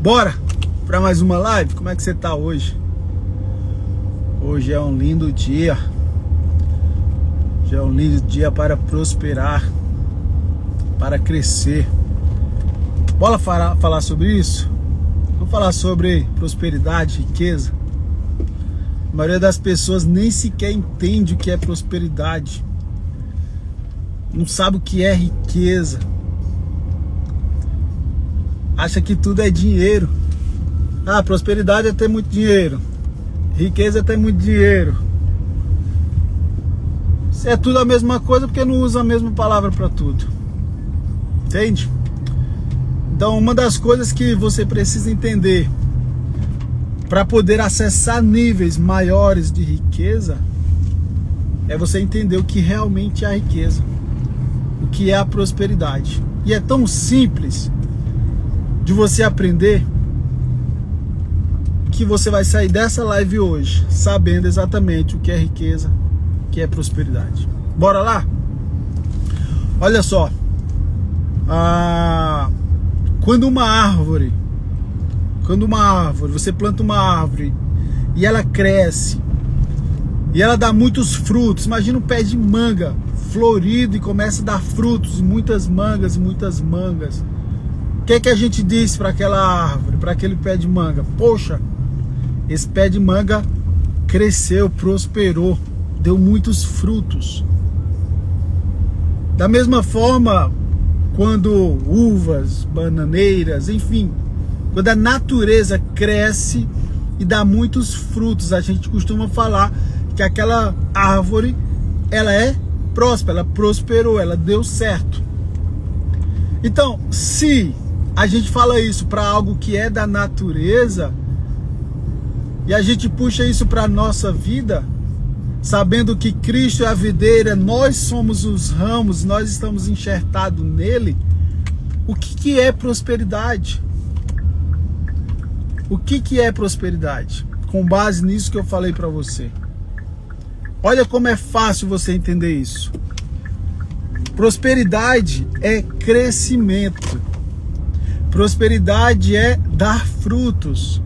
Bora para mais uma live? Como é que você tá hoje? Hoje é um lindo dia. Hoje é um lindo dia para prosperar, para crescer. Bora falar sobre isso? Vamos falar sobre prosperidade, riqueza. A maioria das pessoas nem sequer entende o que é prosperidade. Não sabe o que é riqueza. Acha que tudo é dinheiro. Ah, prosperidade é ter muito dinheiro. Riqueza é ter muito dinheiro. Isso é tudo a mesma coisa porque não usa a mesma palavra para tudo. Entende? Então, uma das coisas que você precisa entender para poder acessar níveis maiores de riqueza é você entender o que realmente é a riqueza, o que é a prosperidade. E é tão simples de você aprender que você vai sair dessa live hoje sabendo exatamente o que é riqueza, o que é prosperidade. Bora lá? Olha só, quando uma árvore, você planta uma árvore e ela cresce e ela dá muitos frutos. Imagina um pé de manga florido e começa a dar frutos, muitas mangas e muitas mangas. O que é que a gente diz para aquela árvore, para aquele pé de manga? Poxa, esse pé de manga cresceu, prosperou, deu muitos frutos. Da mesma forma, quando uvas, bananeiras, enfim, quando a natureza cresce e dá muitos frutos, a gente costuma falar que aquela árvore, ela é próspera, ela prosperou, ela deu certo. Então, se a gente fala isso para algo que é da natureza e a gente puxa isso para a nossa vida, sabendo que Cristo é a videira, nós somos os ramos, nós estamos enxertados nele, o que é prosperidade? O que é prosperidade? Com base nisso que eu falei para você. Olha como é fácil você entender isso. Prosperidade é crescimento. Prosperidade é dar frutos.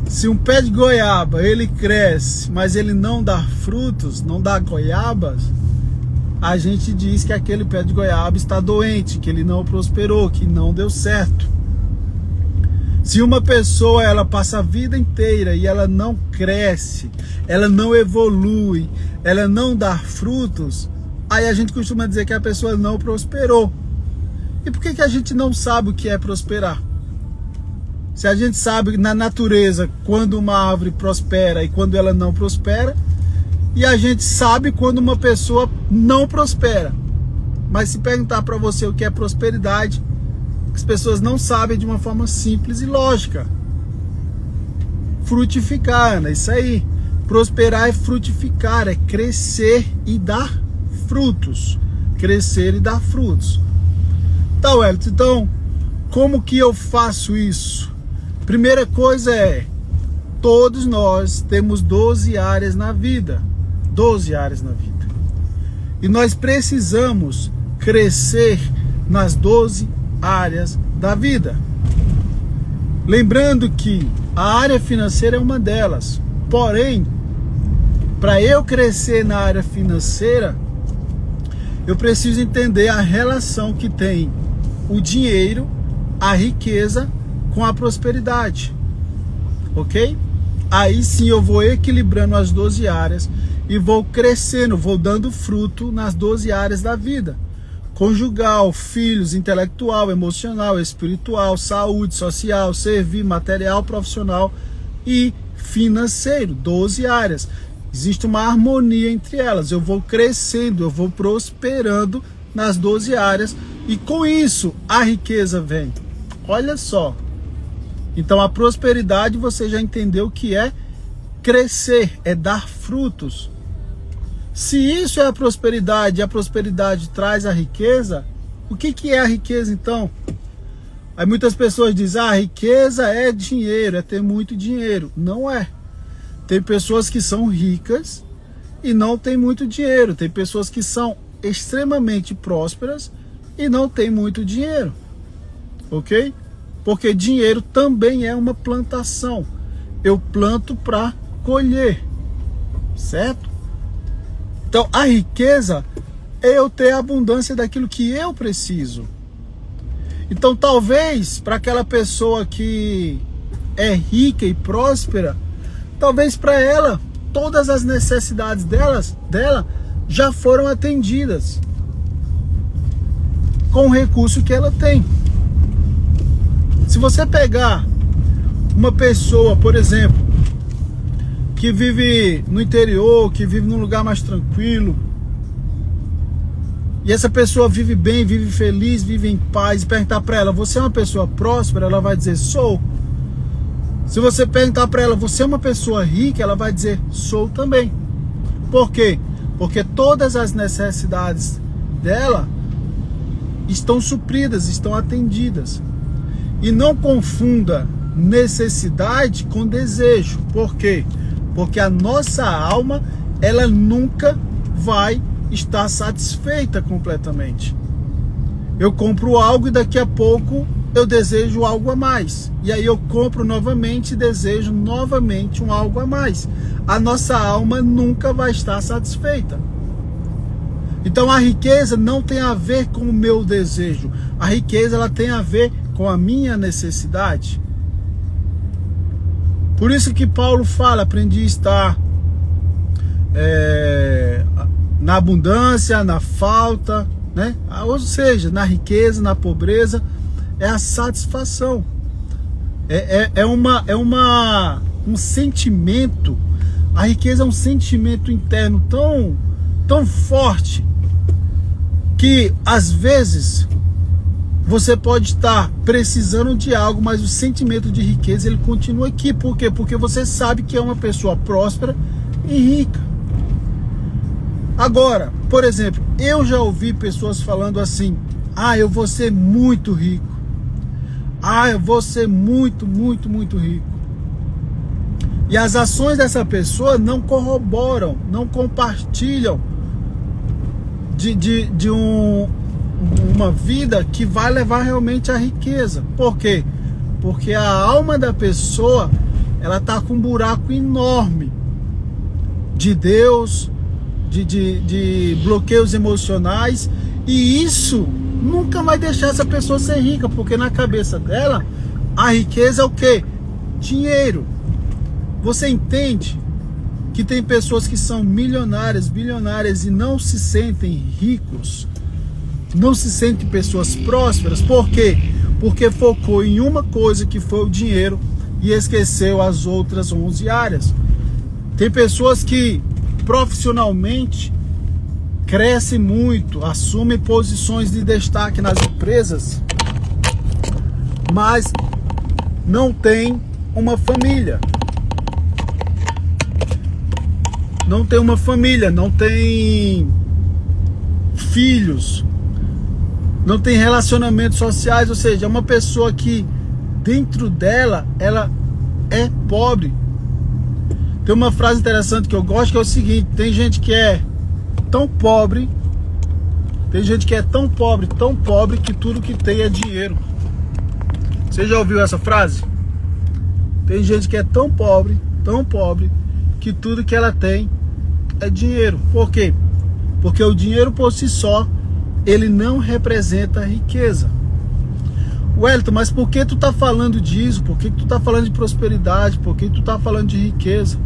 Se um pé de goiaba, ele cresce, mas ele não dá frutos, não dá goiabas, a gente diz que aquele pé de goiaba está doente, que ele não prosperou, que não deu certo. Se uma pessoa, ela passa a vida inteira e ela não cresce, ela não evolui, ela não dá frutos, aí a gente costuma dizer que a pessoa não prosperou. E por que a gente não sabe o que é prosperar? Se a gente sabe na natureza quando uma árvore prospera e quando ela não prospera, e a gente sabe quando uma pessoa não prospera. Mas se perguntar para você o que é prosperidade, as pessoas não sabem de uma forma simples e lógica. Frutificar, né? Isso aí. Prosperar é frutificar, é crescer e dar frutos. Crescer e dar frutos. Tá, Wellington, então, como que eu faço isso? Primeira coisa é, todos nós temos 12 áreas na vida. 12 áreas na vida. E nós precisamos crescer nas 12 áreas da vida. Lembrando que a área financeira é uma delas. Porém, para eu crescer na área financeira, eu preciso entender a relação que tem o dinheiro, a riqueza com a prosperidade. Ok? Aí sim eu vou equilibrando as 12 áreas e vou crescendo, vou dando fruto nas 12 áreas da vida. Conjugal, filhos, intelectual, emocional, espiritual, saúde, social, servir, material, profissional e financeiro. 12 áreas. Existe uma harmonia entre elas. Eu vou crescendo, eu vou prosperando nas 12 áreas e com isso a riqueza vem. Olha só. Então a prosperidade você já entendeu o que é crescer, é dar frutos. Se isso é a prosperidade traz a riqueza, o que é a riqueza então? Aí muitas pessoas dizem, a riqueza é dinheiro, é ter muito dinheiro. Não é. Tem pessoas que são ricas e não têm muito dinheiro. Tem pessoas que são extremamente prósperas e não têm muito dinheiro. Ok? Porque dinheiro também é uma plantação. Eu planto para colher, certo? Então a riqueza é eu ter abundância daquilo que eu preciso. Então talvez para aquela pessoa que é rica e próspera, talvez para ela todas as necessidades dela já foram atendidas com o recurso que ela tem. Se você pegar uma pessoa, por exemplo, que vive no interior, que vive num lugar mais tranquilo, e essa pessoa vive bem, vive feliz, vive em paz, e perguntar para ela, você é uma pessoa próspera? Ela vai dizer, sou. Se você perguntar para ela, você é uma pessoa rica? Ela vai dizer, sou também. Por quê? Porque todas as necessidades dela estão supridas, estão atendidas. E não confunda necessidade com desejo. Por quê? Porque a nossa alma, ela nunca vai estar satisfeita completamente. Eu compro algo e daqui a pouco eu desejo algo a mais. E aí eu compro novamente e desejo novamente um algo a mais. A nossa alma nunca vai estar satisfeita. Então a riqueza não tem a ver com o meu desejo. A riqueza ela tem a ver com a minha necessidade. Por isso que Paulo fala, aprendi a estar na abundância, na falta, né? Ou seja, na riqueza, na pobreza, é a satisfação. Um sentimento. A riqueza é um sentimento interno tão forte que às vezes você pode estar precisando de algo, mas o sentimento de riqueza ele continua aqui. Por quê? Porque você sabe que é uma pessoa próspera e rica. Agora, por exemplo, eu já ouvi pessoas falando assim, eu vou ser muito rico. Eu vou ser muito, muito, muito rico. E as ações dessa pessoa não corroboram, não compartilham de uma vida que vai levar realmente à riqueza. Por quê? Porque a alma da pessoa, ela está com um buraco enorme de Deus, de bloqueios emocionais, e isso nunca vai deixar essa pessoa ser rica, porque na cabeça dela, a riqueza é o quê? Dinheiro. Você entende que tem pessoas que são milionárias, bilionárias e não se sentem ricos, não se sentem pessoas prósperas? Por quê? Porque focou em uma coisa que foi o dinheiro e esqueceu as outras 11 áreas. Tem pessoas que profissionalmente crescem muito, assumem posições de destaque nas empresas, mas não tem uma família. Não tem uma família, não tem filhos, não tem relacionamentos sociais, ou seja, é uma pessoa que dentro dela, ela é pobre. Tem uma frase interessante que eu gosto, que é o seguinte: tem gente que é tão pobre, tão pobre que tudo que tem é dinheiro. Você já ouviu essa frase? Tem gente que é tão pobre, que tudo que ela tem é dinheiro. Por quê? Porque o dinheiro por si só, ele não representa riqueza. Wellington, mas por que tu tá falando disso? Por que tu tá falando de prosperidade? Por que tu tá falando de riqueza?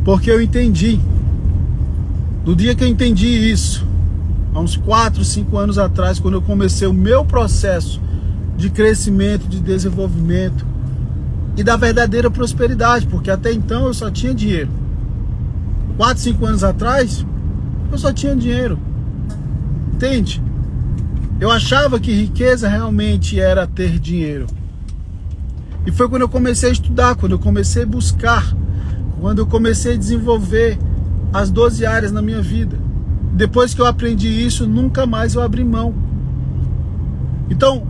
Porque eu entendi. No dia que eu entendi isso, há uns 4, 5 anos atrás, quando eu comecei o meu processo de crescimento, de desenvolvimento e da verdadeira prosperidade, porque até então eu só tinha dinheiro. 4, 5 anos atrás, eu só tinha dinheiro. Entende? Eu achava que riqueza realmente era ter dinheiro. E foi quando eu comecei a estudar, quando eu comecei a buscar, quando eu comecei a desenvolver as 12 áreas na minha vida. Depois que eu aprendi isso, nunca mais eu abri mão. Então,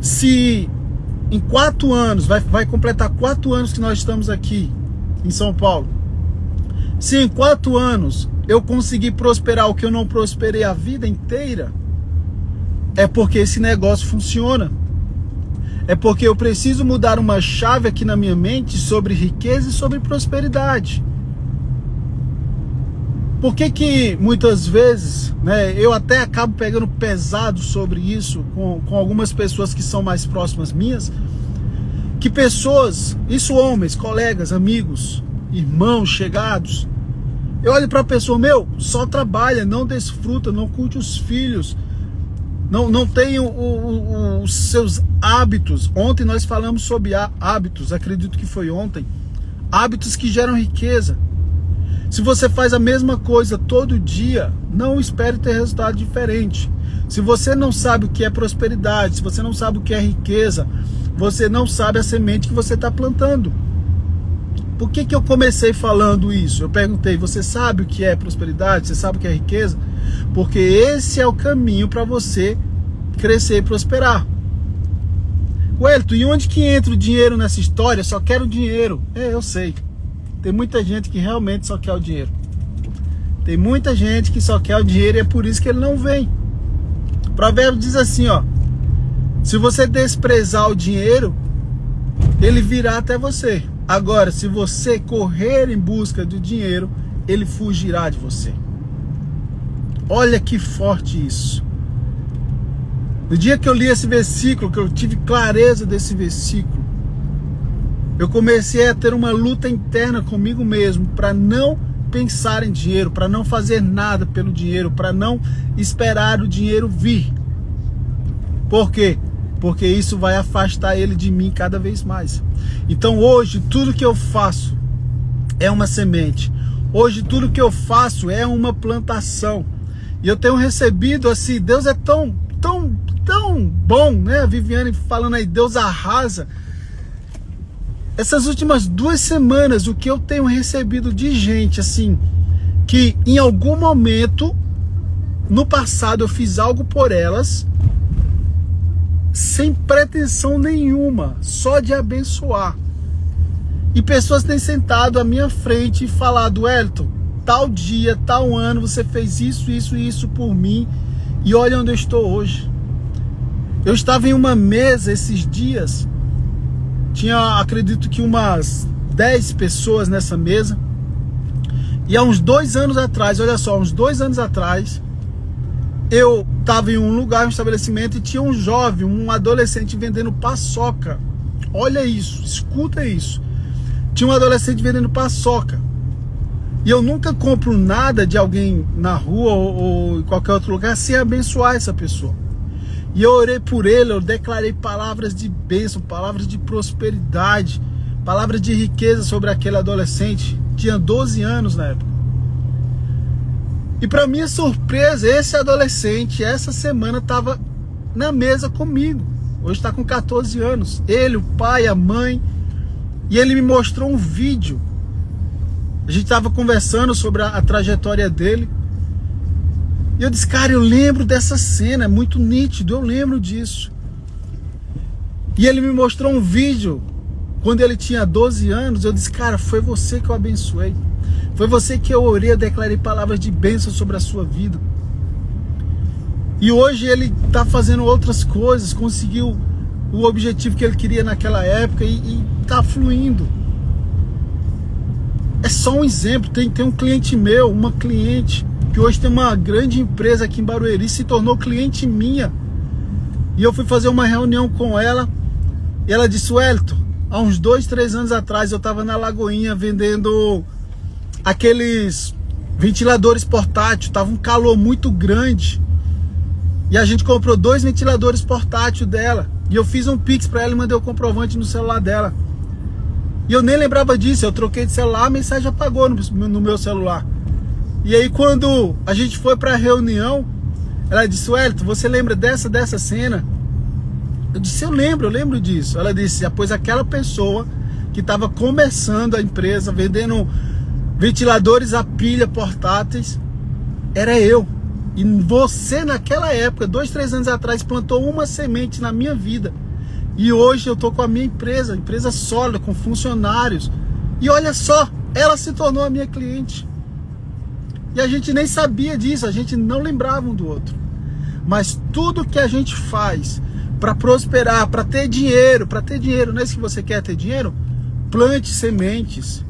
se em 4 anos, vai completar 4 anos que nós estamos aqui em São Paulo, se em 4 anos eu conseguir prosperar o que eu não prosperei a vida inteira, é porque esse negócio funciona. É porque eu preciso mudar uma chave aqui na minha mente sobre riqueza e sobre prosperidade. Por que muitas vezes, né, eu até acabo pegando pesado sobre isso com algumas pessoas que são mais próximas minhas, que pessoas, isso homens, colegas, amigos, irmãos, chegados, eu olho para a pessoa, só trabalha, não desfruta, não curte os filhos, não tem os seus hábitos. Ontem nós falamos sobre hábitos, acredito que foi ontem, hábitos que geram riqueza. Se você faz a mesma coisa todo dia, não espere ter resultado diferente. Se você não sabe o que é prosperidade, se você não sabe o que é riqueza, você não sabe a semente que você está plantando. Por que eu comecei falando isso? Eu perguntei, você sabe o que é prosperidade? Você sabe o que é riqueza? Porque esse é o caminho para você crescer e prosperar. Wellington, e onde que entra o dinheiro nessa história? Só quero dinheiro. Eu sei. Tem muita gente que realmente só quer o dinheiro. Tem muita gente que só quer o dinheiro e é por isso que ele não vem. O provérbio diz assim, ó: se você desprezar o dinheiro, ele virá até você. Agora, se você correr em busca do dinheiro, ele fugirá de você. Olha que forte isso. No dia que eu li esse versículo, que eu tive clareza desse versículo, eu comecei a ter uma luta interna comigo mesmo para não pensar em dinheiro, para não fazer nada pelo dinheiro, para não esperar o dinheiro vir. Por quê? Porque isso vai afastar ele de mim cada vez mais. Então hoje tudo que eu faço é uma semente. Hoje tudo que eu faço é uma plantação. E eu tenho recebido assim, Deus é tão bom, né? A Viviane falando aí, Deus arrasa. Essas últimas 2 semanas, o que eu tenho recebido de gente, assim, que em algum momento, no passado, eu fiz algo por elas, sem pretensão nenhuma, só de abençoar. E pessoas têm sentado à minha frente e falado, Wellington, tal dia, tal ano, você fez isso, isso e isso por mim, e olha onde eu estou hoje. Eu estava em uma mesa esses dias, tinha, acredito que umas 10 pessoas nessa mesa. E há uns 2 anos atrás, olha só, uns 2 anos atrás, eu estava em um lugar, um estabelecimento, e tinha um jovem, um adolescente vendendo paçoca. Olha isso, escuta isso. Tinha um adolescente vendendo paçoca. E eu nunca compro nada de alguém na rua ou em qualquer outro lugar sem abençoar essa pessoa. E eu orei por ele, eu declarei palavras de bênção, palavras de prosperidade, palavras de riqueza sobre aquele adolescente. Tinha 12 anos na época. E para minha surpresa, esse adolescente, essa semana, estava na mesa comigo. Hoje está com 14 anos. Ele, o pai, a mãe. E ele me mostrou um vídeo. A gente estava conversando sobre a trajetória dele. E eu disse, cara, eu lembro dessa cena, é muito nítido, eu lembro disso. E ele me mostrou um vídeo, quando ele tinha 12 anos, eu disse, cara, foi você que eu abençoei. Foi você que eu orei, eu declarei palavras de bênção sobre a sua vida. E hoje ele está fazendo outras coisas, conseguiu o objetivo que ele queria naquela época e está fluindo. É só um exemplo, tem um cliente meu, uma cliente, que hoje tem uma grande empresa aqui em Barueri, se tornou cliente minha. E eu fui fazer uma reunião com ela, e ela disse, Wellington, há uns 2, 3 anos atrás eu estava na Lagoinha vendendo aqueles ventiladores portáteis, estava um calor muito grande, e a gente comprou 2 ventiladores portáteis dela, e eu fiz um Pix para ela e mandei o comprovante no celular dela. E eu nem lembrava disso, eu troquei de celular, a mensagem apagou no meu celular. E aí quando a gente foi para a reunião, ela disse, Wellington, você lembra dessa cena? Eu disse, eu lembro disso. Ela disse, pois aquela pessoa que estava começando a empresa, vendendo ventiladores a pilha portáteis, era eu. E você naquela época, 2, 3 anos atrás, plantou uma semente na minha vida. E hoje eu estou com a minha empresa sólida, com funcionários. E olha só, ela se tornou a minha cliente. E a gente nem sabia disso, a gente não lembrava um do outro. Mas tudo que a gente faz para prosperar, para ter dinheiro, não é isso que você quer, ter dinheiro? Plante sementes.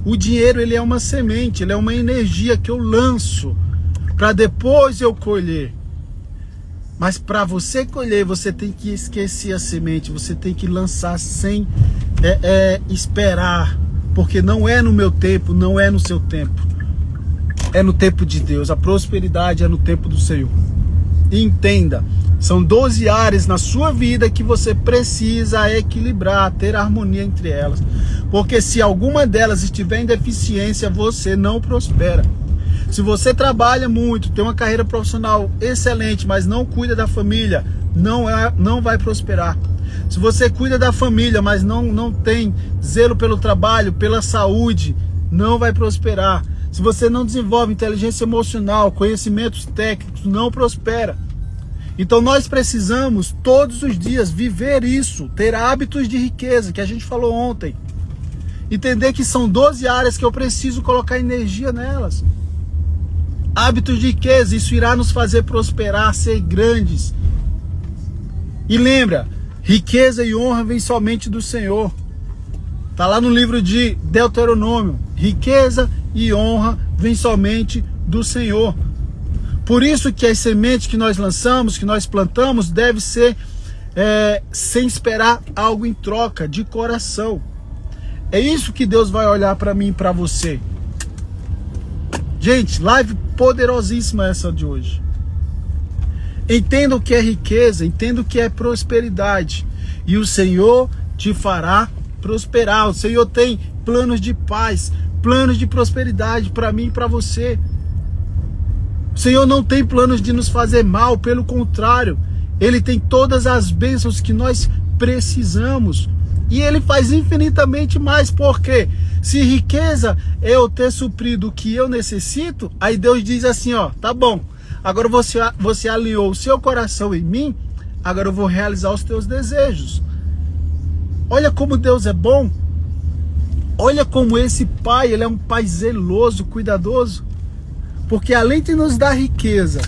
O dinheiro, ele é uma semente, ele é uma energia que eu lanço para depois eu colher. Mas para você colher, você tem que esquecer a semente, você tem que lançar sem esperar, porque não é no meu tempo, não é no seu tempo, é no tempo de Deus. A prosperidade é no tempo do Senhor. E entenda, são 12 áreas na sua vida que você precisa equilibrar, ter harmonia entre elas. Porque se alguma delas estiver em deficiência, você não prospera. Se você trabalha muito, tem uma carreira profissional excelente, mas não cuida da família, não vai prosperar. Se você cuida da família, mas não tem zelo pelo trabalho, pela saúde, não vai prosperar. Se você não desenvolve inteligência emocional, conhecimentos técnicos, não prospera. Então nós precisamos todos os dias viver isso, ter hábitos de riqueza, que a gente falou ontem. Entender que são 12 áreas que eu preciso colocar energia nelas. Hábitos de riqueza, isso irá nos fazer prosperar, ser grandes. E lembra, riqueza e honra vem somente do Senhor. Está lá no livro de Deuteronômio. Riqueza e honra vem somente do Senhor. Por isso que as sementes que nós lançamos, que nós plantamos, deve ser sem esperar algo em troca, de coração. É isso que Deus vai olhar para mim e para você. Gente, live poderosíssima essa de hoje. Entenda o que é riqueza, entenda o que é prosperidade. E o Senhor te fará prosperar. O Senhor tem planos de paz, planos de prosperidade para mim e para você. O Senhor não tem planos de nos fazer mal, pelo contrário, Ele tem todas as bênçãos que nós precisamos. E Ele faz infinitamente mais, porque se riqueza é eu ter suprido o que eu necessito, aí Deus diz assim, ó, tá bom, agora você alinhou o seu coração em mim, agora eu vou realizar os teus desejos. Olha como Deus é bom. Olha como esse Pai, Ele é um Pai zeloso, cuidadoso. Porque além de nos dar riqueza,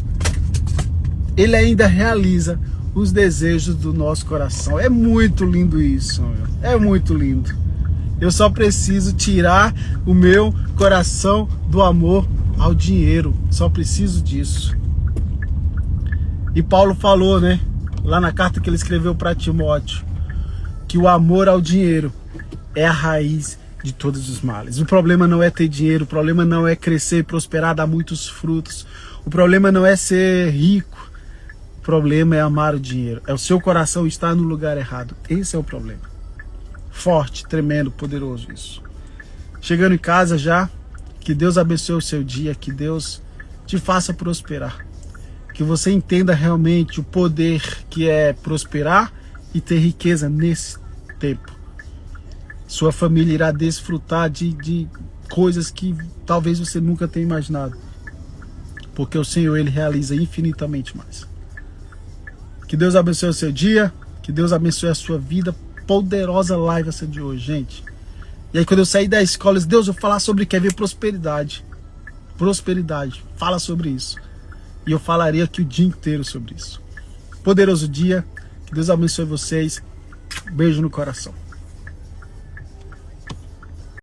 Ele ainda realiza os desejos do nosso coração. É muito lindo isso, meu. É muito lindo. Eu só preciso tirar o meu coração do amor ao dinheiro. Só preciso disso. E Paulo falou, né, lá na carta que ele escreveu para Timóteo, que o amor ao dinheiro é a raiz de todos os males. O problema não é ter dinheiro, o problema não é crescer, prosperar, dar muitos frutos. O problema não é ser rico. O problema é amar o dinheiro. É o seu coração estar no lugar errado. Esse é o problema. Forte, tremendo, poderoso isso. Chegando em casa já, que Deus abençoe o seu dia, que Deus te faça prosperar. Que você entenda realmente o poder que é prosperar e ter riqueza nesse tempo. Sua família irá desfrutar de coisas que talvez você nunca tenha imaginado. Porque o Senhor, Ele realiza infinitamente mais. Que Deus abençoe o seu dia. Que Deus abençoe a sua vida. Poderosa live essa de hoje, gente. E aí quando eu sair da escola, Deus, eu vou falar sobre quer ver prosperidade. Prosperidade. Fala sobre isso. E eu falaria aqui o dia inteiro sobre isso. Poderoso dia. Que Deus abençoe vocês. Beijo no coração.